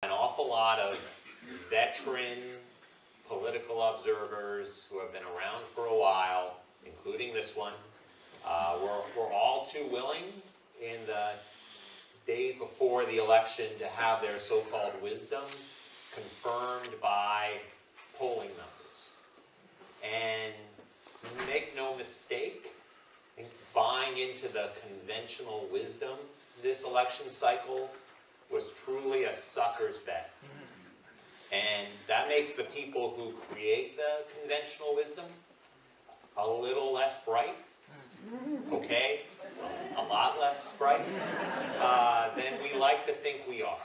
an awful lot of veteran political observers who have been around for a while, including this one. We're all too willing in the days before the election to have their so-called wisdom confirmed by polling numbers. And make no mistake, buying into the conventional wisdom this election cycle was truly a sucker's bet. And that makes the people who create the conventional wisdom a little less bright, okay? A lot less bright than we like to think we are.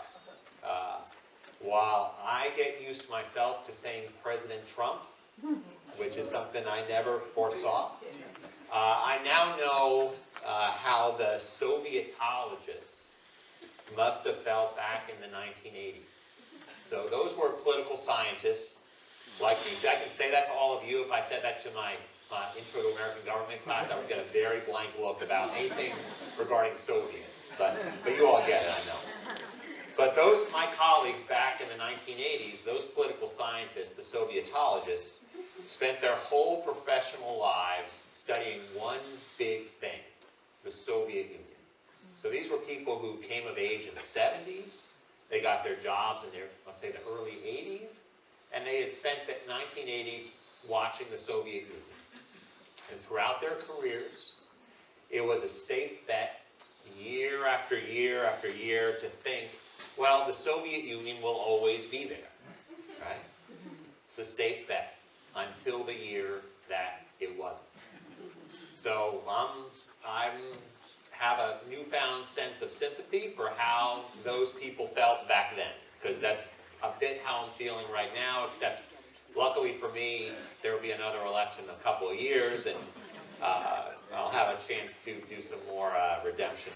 While I get used myself to saying President Trump, which is something I never foresaw, I now know how the Sovietologists must have felt back in the 1980s. So those were political scientists like me. I can say that to all of you. If I said that to my Intro to American Government class, I would get a very blank look about anything regarding Soviets. But you all get it, I know. But my colleagues back in the 1980s, those political scientists, the Sovietologists, spent their whole professional lives studying one big thing, the Soviet Union. So these were people who came of age in the 70s. They got their jobs in their, let's say, the early 80s, and they had spent the 1980s watching the Soviet Union. And throughout their careers, it was a safe bet, year after year after year, to think, well, the Soviet Union will always be there, right? It's a safe bet until the year that it wasn't. So I have a newfound sense of sympathy for how those people felt back then, because that's a bit how I'm feeling right now, except luckily for me, there will be another election in a couple of years, and I'll have a chance to do some more redemption.